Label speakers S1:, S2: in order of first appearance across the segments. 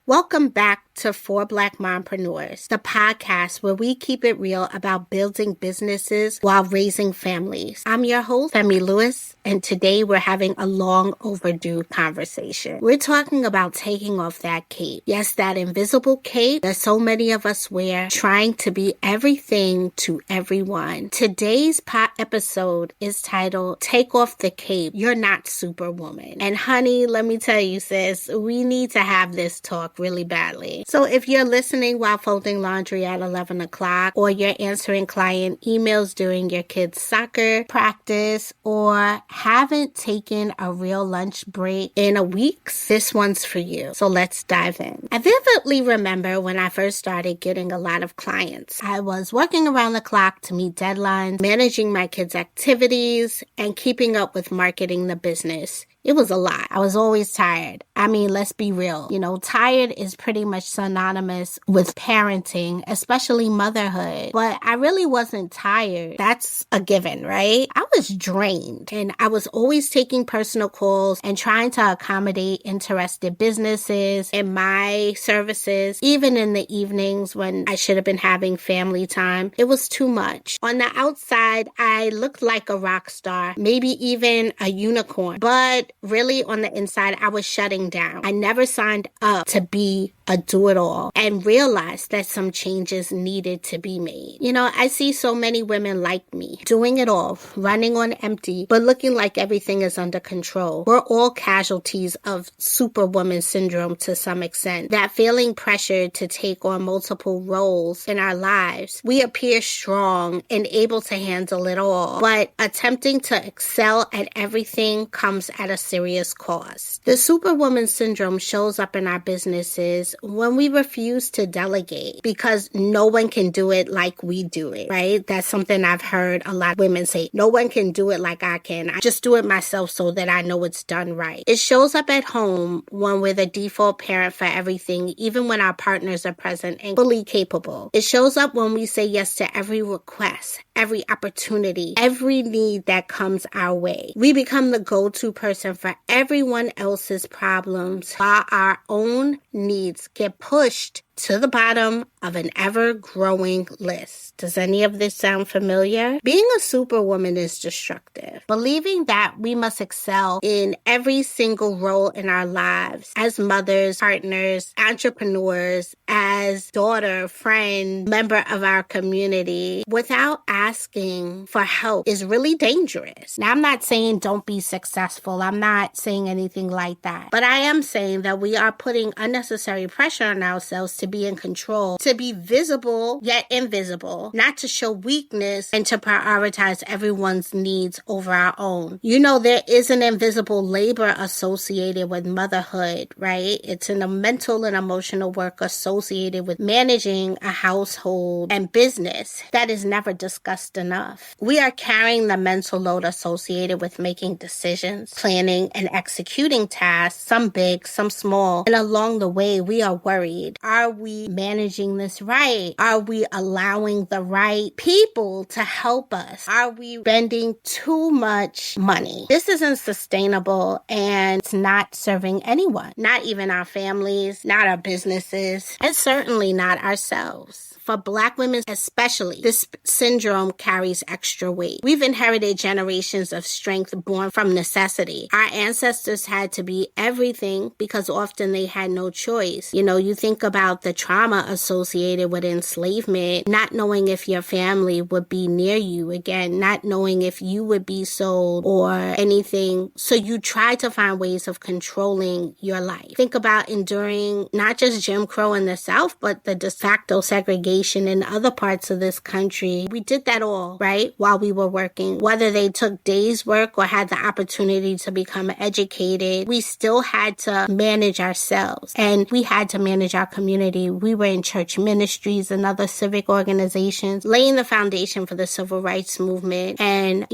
S1: Welcome back to For Black Mompreneurs, the podcast where we keep it real about building businesses while raising families. I'm your host, Femi Lewis, and today we're having a long overdue conversation. We're talking about taking off that cape. Yes, that invisible cape that so many of us wear, trying to be everything to everyone. Today's episode is titled, Take Off the Cape, You're Not Superwoman. And honey, let me tell you, sis, we need to have this talk really badly. So if you're listening while folding laundry at 11 o'clock, or you're answering client emails during your kids' soccer practice, or haven't taken a real lunch break in a week, this one's for you. So let's dive in. I vividly remember when I first started getting a lot of clients. I was working around the clock to meet deadlines, managing my kids' activities, and keeping up with marketing the business. It was a lot. I was always tired. I mean, let's be real. Tired is pretty much synonymous with parenting, especially motherhood. But I really wasn't tired. That's a given, right? I was drained, and I was always taking personal calls and trying to accommodate interested businesses in my services, even in the evenings when I should have been having family time. It was too much. On the outside, I looked like a rock star, maybe even a unicorn, but really on the inside, I was shutting down. I never signed up to be a do-it-all and realized that some changes needed to be made. I see so many women like me doing it all, running on empty, but looking like everything is under control. We're all casualties of Superwoman Syndrome to some extent, that feeling pressured to take on multiple roles in our lives. We appear strong and able to handle it all, but attempting to excel at everything comes at a serious cost. The Superwoman Syndrome shows up in our businesses when we refuse to delegate because no one can do it like we do it, right? That's something I've heard a lot of women say. No one can do it like I can. I just do it myself so that I know it's done right. It shows up at home when we're the default parent for everything, even when our partners are present and fully capable. It shows up when we say yes to every request, every opportunity, every need that comes our way. We become the go-to person for everyone else's problems while our own needs get pushed to the bottom of an ever-growing list. Does any of this sound familiar? Being a superwoman is destructive. Believing that we must excel in every single role in our lives as mothers, partners, entrepreneurs, as daughter, friend, member of our community, without asking for help is really dangerous. Now, I'm not saying don't be successful. I'm not saying anything like that. But I am saying that we are putting unnecessary pressure on ourselves to be in control, to be visible yet invisible, not to show weakness, and to prioritize everyone's needs over our own. There is an invisible labor associated with motherhood, right? It's a mental and emotional work associated with managing a household and business that is never discussed enough. We are carrying the mental load associated with making decisions, planning, and executing tasks, some big, some small, and along the way, we are worried. Are we managing this right? Are we allowing the right people to help us? Are we spending too much money? This isn't sustainable, and it's not serving anyone, not even our families, not our businesses, and certainly not ourselves. For Black women especially, this syndrome carries extra weight. We've inherited generations of strength born from necessity. Our ancestors had to be everything because often they had no choice. You think about the trauma associated with enslavement, not knowing if your family would be near you again, not knowing if you would be sold or anything. So you try to find ways of controlling your life. Think about enduring not just Jim Crow in the South, but the de facto segregation in other parts of this country. We did that all, right, while we were working. Whether they took days work or had the opportunity to become educated, we still had to manage ourselves, and we had to manage our community. We were in church ministries and other civic organizations, laying the foundation for the civil rights movement. And,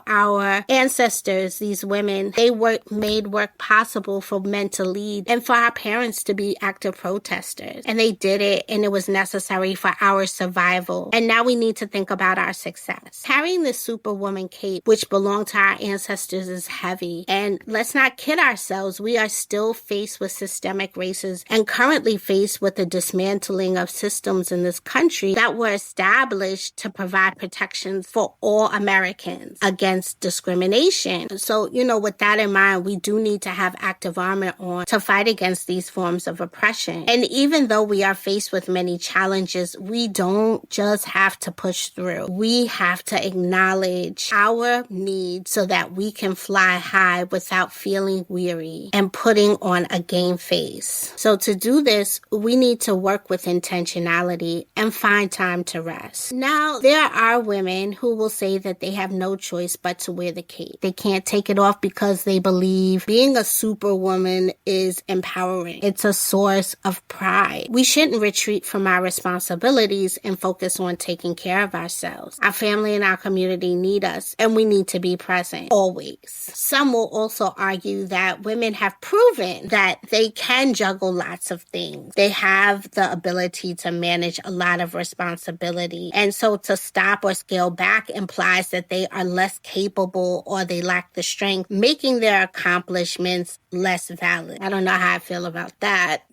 S1: our ancestors, these women, they made work possible for men to lead and for our parents to be active protesters. And they did it, and it was necessary for our survival. And now we need to think about our success. Carrying the Superwoman cape, which belonged to our ancestors, is heavy. And let's not kid ourselves. We are still faced with systemic racism and currently faced with the dismantling of systems in this country that were established to provide protections for all Americans against discrimination. So, with that in mind, we do need to have active armor on to fight against these forms of oppression. And even though we are faced with many challenges, we don't just have to push through. We have to acknowledge our needs so that we can fly high without feeling weary and putting on a game face. So to do this, we need to work with intentionality and find time to rest. Now, there are women who will say that they have no choice but to wear the cape. They can't take it off because they believe being a superwoman is empowering. It's a source of pride. We shouldn't retreat from our responsibilities and focus on taking care of ourselves. Our family and our community need us, and we need to be present always. Some will also argue that women have proven that they can juggle lots of things. They have the ability to manage a lot of responsibility. And so to stop or scale back implies that they are less capable or they lack the strength, making their accomplishments less valid. I don't know how I feel about that.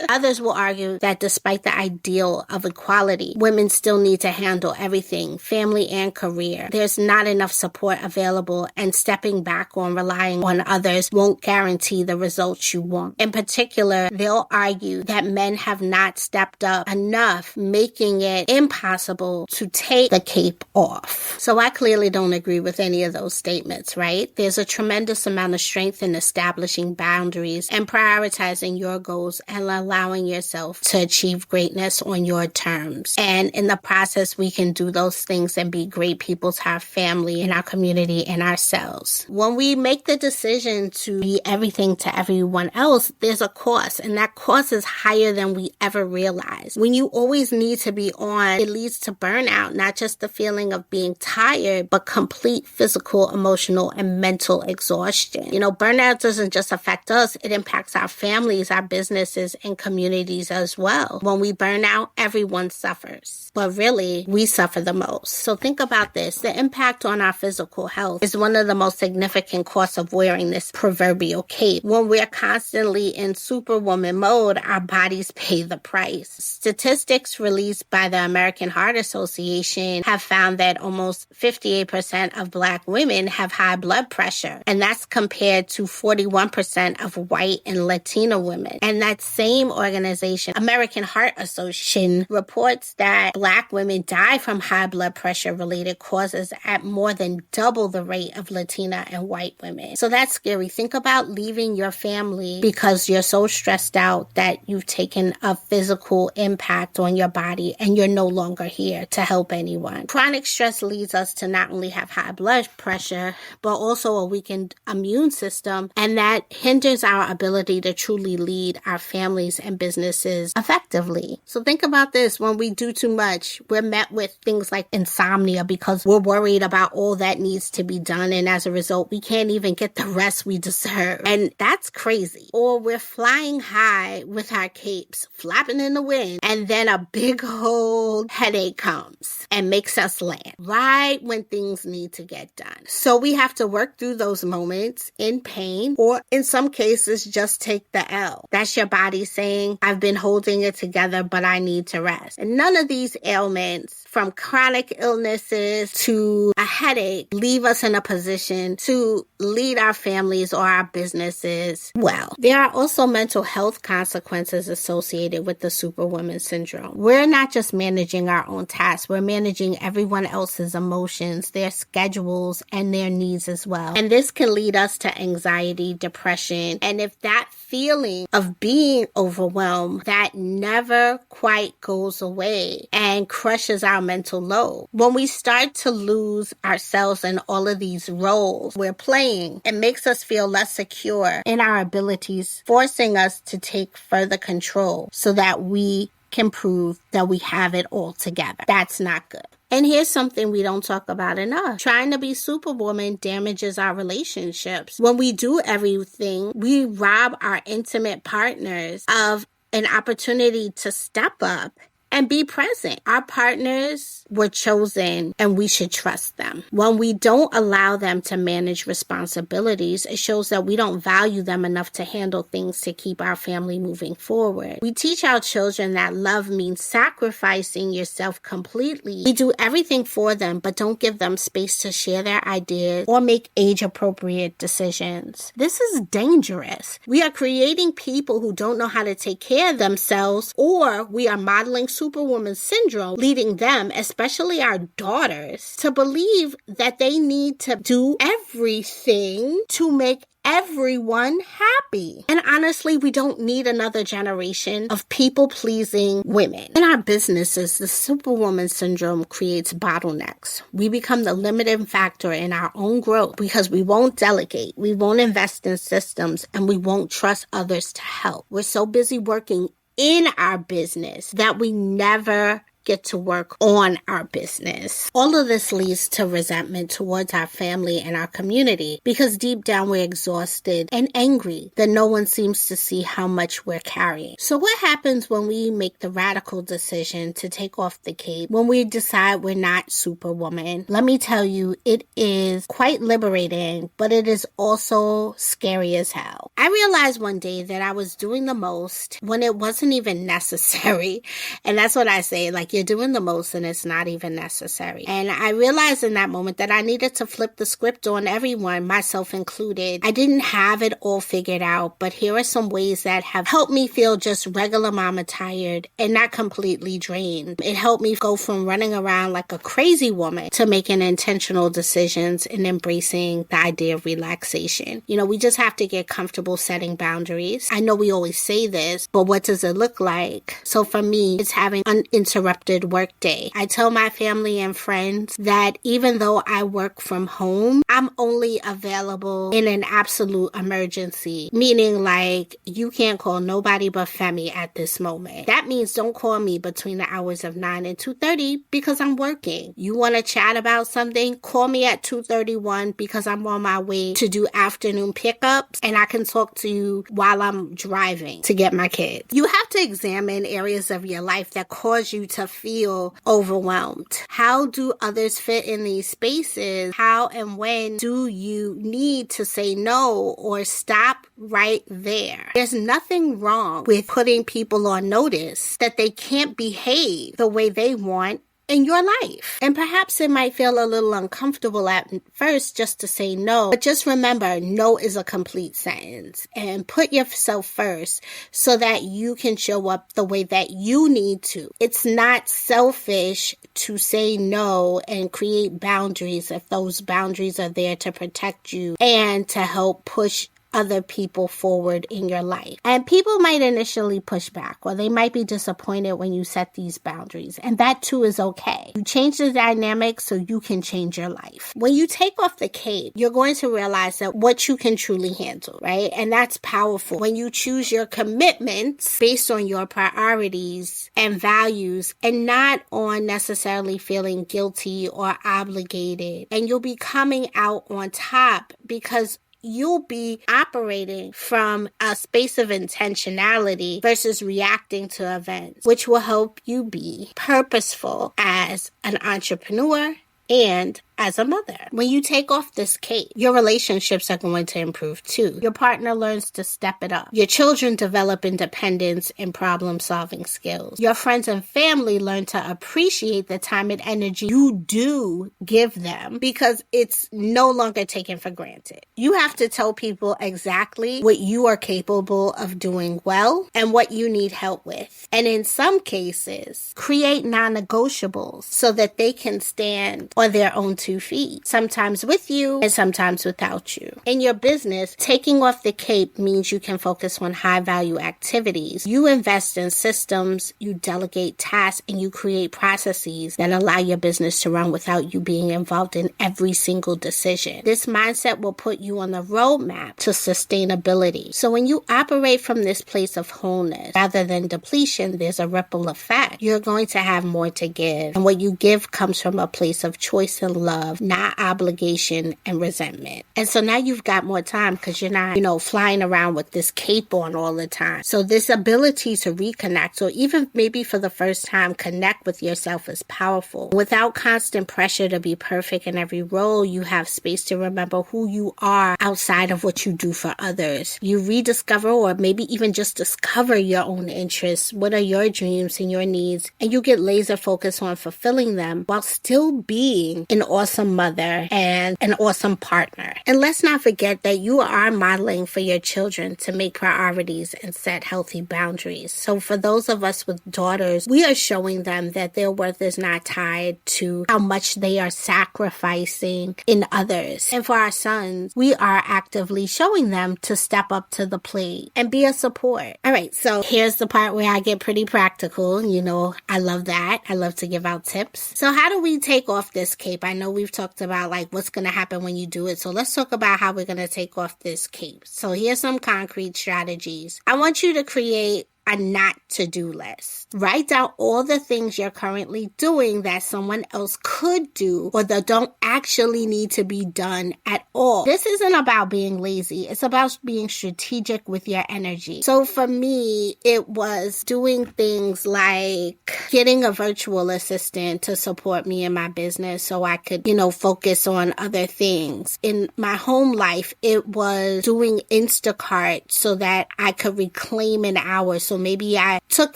S1: Others will argue that despite the ideal of equality, women still need to handle everything, family and career. There's not enough support available, and stepping back on relying on others won't guarantee the results you want. In particular, they'll argue that men have not stepped up enough, making it impossible to take the cape off. So I clearly don't agree with any of those statements, right? There's a tremendous amount of strength in establishing boundaries and prioritizing your goals and allowing yourself to achieve greatness on your terms. And in the process, we can do those things and be great people to our family and our community and ourselves. When we make the decision to be everything to everyone else, there's a cost, and that cost is higher than we ever realize. When you always need to be on, it leads to burnout, not just the feeling of being tired, but complete physical, emotional, and mental exhaustion. Burnout doesn't just affect us, it impacts our families, our businesses, and communities as well. When we burn out, everyone suffers. But really, we suffer the most. So think about this. The impact on our physical health is one of the most significant costs of wearing this proverbial cape. When we're constantly in superwoman mode, our bodies pay the price. Statistics released by the American Heart Association have found that almost 58% of Black women have high blood pressure, and that's compared to 41% of white and Latina women. And that same organization, American Heart Association, reports that Black women die from high blood pressure related causes at more than double the rate of Latina and white women. So that's scary. Think about leaving your family because you're so stressed out that you've taken a physical impact on your body and you're no longer here to help anyone. Chronic stress leads us to not only have high blood pressure, but also a weakened immune system, and that hinders our ability to truly lead our families and businesses effectively. So think about this. When we do too much, we're met with things like insomnia because we're worried about all that needs to be done, and as a result, we can't even get the rest we deserve. And that's crazy. Or we're flying high with our capes, flapping in the wind, and then a big old headache comes and makes us land right when things need to get done. So we have to work through those moments in pain, or in some cases, just take the L. That's your body saying, I've been holding it together, but I need to rest. And none of these ailments, from chronic illnesses to a headache, leave us in a position to lead our families or our businesses well. There are also mental health consequences associated with the Superwoman Syndrome. We're not just managing our own tasks, we're managing everyone else's emotions, their schedules, and their needs as well. And this can lead us to anxiety, depression, and if that feeling of being overwhelmed, that never quite goes away and crushes our mental load. When we start to lose ourselves in all of these roles we're playing, it makes us feel less secure in our abilities, forcing us to take further control so that we can prove that we have it all together. That's not good. And here's something we don't talk about enough. Trying to be Superwoman damages our relationships. When we do everything, we rob our intimate partners of an opportunity to step up and be present. Our partners were chosen and we should trust them. When we don't allow them to manage responsibilities, it shows that we don't value them enough to handle things to keep our family moving forward. We teach our children that love means sacrificing yourself completely. We do everything for them, but don't give them space to share their ideas or make age-appropriate decisions. This is dangerous. We are creating people who don't know how to take care of themselves, or we are modeling Superwoman Syndrome, leading them, especially our daughters, to believe that they need to do everything to make everyone happy. And honestly, we don't need another generation of people-pleasing women. In our businesses, the Superwoman Syndrome creates bottlenecks. We become the limiting factor in our own growth because we won't delegate, we won't invest in systems, and we won't trust others to help. We're so busy working in our business that we never get to work on our business. All of this leads to resentment towards our family and our community because deep down we're exhausted and angry that no one seems to see how much we're carrying. So what happens when we make the radical decision to take off the cape, when we decide we're not Superwoman? Let me tell you, it is quite liberating, but it is also scary as hell. I realized one day that I was doing the most when it wasn't even necessary. And that's what I say, like, you're doing the most and it's not even necessary. And I realized in that moment that I needed to flip the script on everyone, myself included. I didn't have it all figured out, but here are some ways that have helped me feel just regular mama tired and not completely drained. It helped me go from running around like a crazy woman to making intentional decisions and embracing the idea of relaxation. You know, we just have to get comfortable setting boundaries. I know we always say this, but what does it look like? So for me, it's having uninterrupted work day. I tell my family and friends that even though I work from home, I'm only available in an absolute emergency, meaning like you can't call nobody but Femi at this moment. That means don't call me between the hours of 9 and 2:30 because I'm working. You want to chat about something? Call me at 2:31 because I'm on my way to do afternoon pickups and I can talk to you while I'm driving to get my kids. You have to examine areas of your life that cause you to feel overwhelmed. How do others fit in these spaces? How and when do you need to say no or stop right there? There's nothing wrong with putting people on notice that they can't behave the way they want in your life. And perhaps it might feel a little uncomfortable at first just to say no, but just remember, no is a complete sentence, and put yourself first so that you can show up the way that you need to. It's not selfish to say no and create boundaries if those boundaries are there to protect you and to help push other people forward in your life. And people might initially push back, or they might be disappointed when you set these boundaries. And that too is okay. You change the dynamic so you can change your life. When you take off the cape, you're going to realize that what you can truly handle, right? And that's powerful. When you choose your commitments based on your priorities and values and not on necessarily feeling guilty or obligated. And you'll be coming out on top because you'll be operating from a space of intentionality versus reacting to events, which will help you be purposeful as an entrepreneur and as a mother. When you take off this cape, your relationships are going to improve too. Your partner learns to step it up. Your children develop independence and problem-solving skills. Your friends and family learn to appreciate the time and energy you do give them because it's no longer taken for granted. You have to tell people exactly what you are capable of doing well and what you need help with. And in some cases, create non-negotiables so that they can stand on their own 2 feet, sometimes with you and sometimes without you. In your business, taking off the cape means you can focus on high-value activities. You invest in systems, you delegate tasks, and you create processes that allow your business to run without you being involved in every single decision. This mindset will put you on the roadmap to sustainability. So when you operate from this place of wholeness rather than depletion, there's a ripple effect. You're going to have more to give. And what you give comes from a place of choice and love love, not obligation and resentment. And so now you've got more time because you're not, flying around with this cape on all the time. So this ability to reconnect, or even maybe for the first time, connect with yourself is powerful. Without constant pressure to be perfect in every role, you have space to remember who you are outside of what you do for others. You rediscover, or maybe even just discover, your own interests. What are your dreams and your needs? And you get laser focused on fulfilling them while still being an awesome mother and an awesome partner. And let's not forget that you are modeling for your children to make priorities and set healthy boundaries. So for those of us with daughters, we are showing them that their worth is not tied to how much they are sacrificing in others. And for our sons, we are actively showing them to step up to the plate and be a support. All right, so here's the part where I get pretty practical. I love that. I love to give out tips. So how do we take off this cape? I know we've talked about what's going to happen when you do it. So let's talk about how we're going to take off this cape. So here's some concrete strategies. I want you to create a not to-do list. Write down all the things you're currently doing that someone else could do or that don't actually need to be done at all. This isn't about being lazy. It's about being strategic with your energy. So for me, it was doing things like getting a virtual assistant to support me in my business so I could, focus on other things. In my home life, it was doing Instacart so that I could reclaim an hour. So maybe I took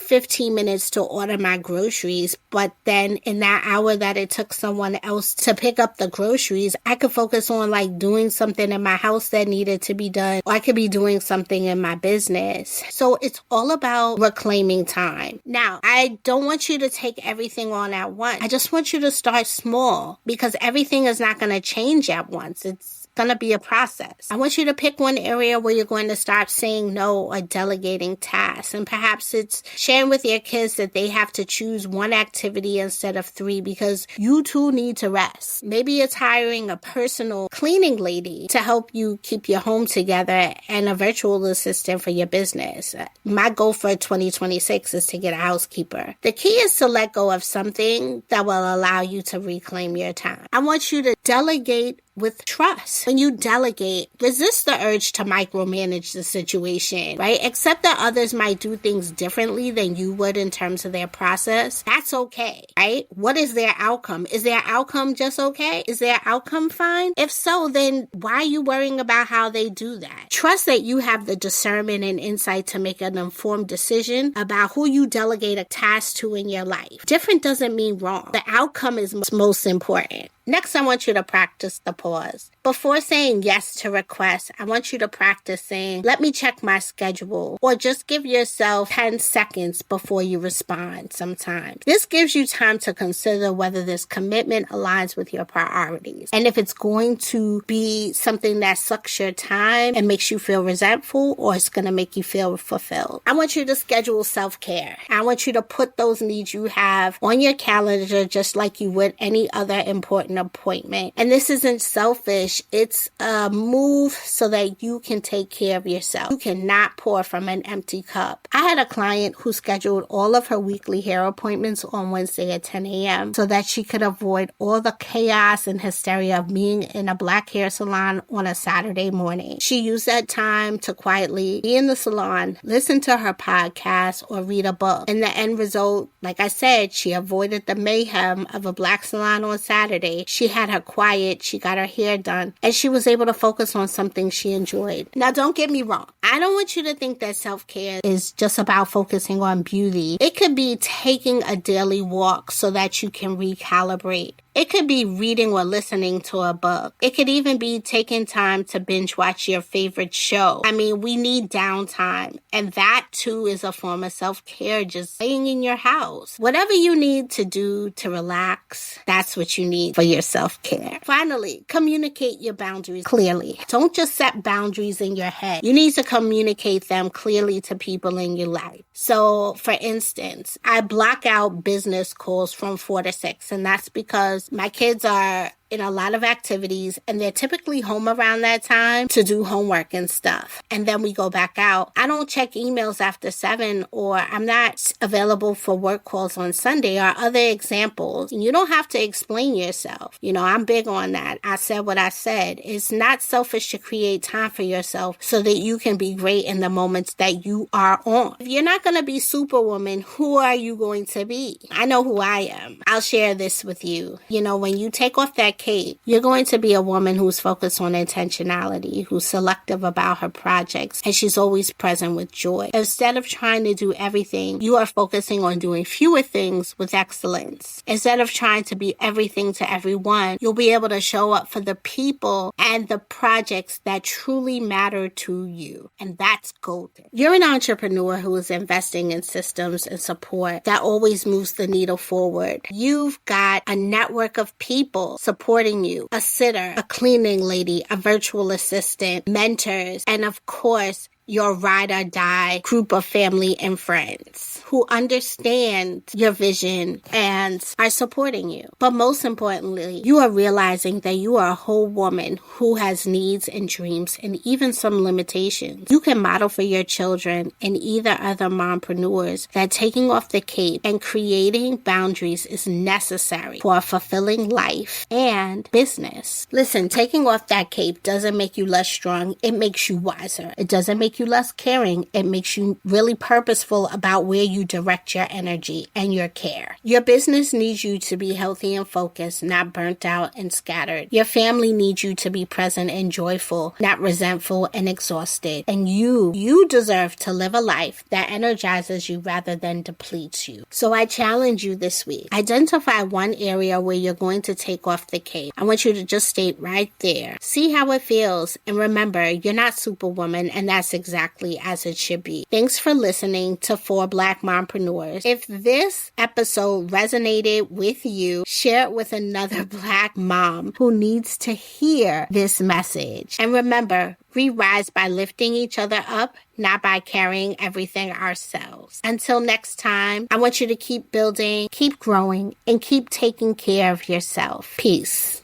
S1: 15 minutes to order my groceries, but then in that hour that it took someone else to pick up the groceries, I could focus on doing something in my house that needed to be done, or I could be doing something in my business. So it's all about reclaiming time. Now, I don't want you to take everything on at once. I just want you to start small because everything is not going to change at once. It's going to be a process. I want you to pick one area where you're going to start saying no or delegating tasks. And perhaps it's sharing with your kids that they have to choose one activity instead of 3 because you too need to rest. Maybe it's hiring a personal cleaning lady to help you keep your home together and a virtual assistant for your business. My goal for 2026 is to get a housekeeper. The key is to let go of something that will allow you to reclaim your time. I want you to delegate with trust. When you delegate, resist the urge to micromanage the situation, right? Accept that others might do things differently than you would in terms of their process. That's okay, right? What is their outcome? Is their outcome just okay? Is their outcome fine? If so, then why are you worrying about how they do that? Trust that you have the discernment and insight to make an informed decision about who you delegate a task to in your life. Different doesn't mean wrong. The outcome is most important. Next, I want you to practice the pause. Before saying yes to requests, I want you to practice saying, let me check my schedule, or just give yourself 10 seconds before you respond sometimes. This gives you time to consider whether this commitment aligns with your priorities. And if it's going to be something that sucks your time and makes you feel resentful, or it's going to make you feel fulfilled. I want you to schedule self-care. I want you to put those needs you have on your calendar just like you would any other important appointment. And this isn't selfish. It's a move so that you can take care of yourself. You cannot pour from an empty cup. I had a client who scheduled all of her weekly hair appointments on Wednesday at 10 a.m. so that she could avoid all the chaos and hysteria of being in a black hair salon on a Saturday morning. She used that time to quietly be in the salon, listen to her podcast, or read a book. And the end result, like I said, she avoided the mayhem of a black salon on Saturday. She had her quiet, she got her hair done, and she was able to focus on something she enjoyed. Now, don't get me wrong. I don't want you to think that self-care is just about focusing on beauty. It could be taking a daily walk so that you can recalibrate. It could be reading or listening to a book. It could even be taking time to binge watch your favorite show. I mean, we need downtime. And that too is a form of self-care, just staying in your house. Whatever you need to do to relax, that's what you need for your self-care. Finally, communicate your boundaries clearly. Don't just set boundaries in your head. You need to communicate them clearly to people in your life. So, for instance, I block out business calls from 4 to 6, and that's because my kids are in a lot of activities, and they're typically home around that time to do homework and stuff. And then we go back out. I don't check emails after 7, or I'm not available for work calls on Sunday, or other examples. You don't have to explain yourself. I'm big on that. I said what I said. It's not selfish to create time for yourself so that you can be great in the moments that you are on. If you're not going to be Superwoman, who are you going to be? I know who I am. I'll share this with you. When you take off that cape, you're going to be a woman who's focused on intentionality, who's selective about her projects, and she's always present with joy. Instead of trying to do everything, you are focusing on doing fewer things with excellence. Instead of trying to be everything to everyone, you'll be able to show up for the people and the projects that truly matter to you. And that's golden. You're an entrepreneur who is investing in systems and support that always moves the needle forward. You've got a network of people supporting you, a sitter, a cleaning lady, a virtual assistant, mentors, and of course, your ride or die group of family and friends who understand your vision and are supporting you. But most importantly, you are realizing that you are a whole woman who has needs and dreams and even some limitations. You can model for your children and either other mompreneurs that taking off the cape and creating boundaries is necessary for a fulfilling life and business. Listen, taking off that cape doesn't make you less strong. It makes you wiser. It doesn't make you less caring. It makes you really purposeful about where you direct your energy and your care. Your business needs you to be healthy and focused, not burnt out and scattered. Your family needs you to be present and joyful, not resentful and exhausted. And you deserve to live a life that energizes you rather than depletes you. So I challenge you this week. Identify one area where you're going to take off the cape. I want you to just state right there. See how it feels. And remember, you're not Superwoman, and that's exactly as it should be. Thanks for listening to 4 Black Mompreneurs. If this episode resonated with you, share it with another Black mom who needs to hear this message. And remember, we rise by lifting each other up, not by carrying everything ourselves. Until next time, I want you to keep building, keep growing, and keep taking care of yourself. Peace.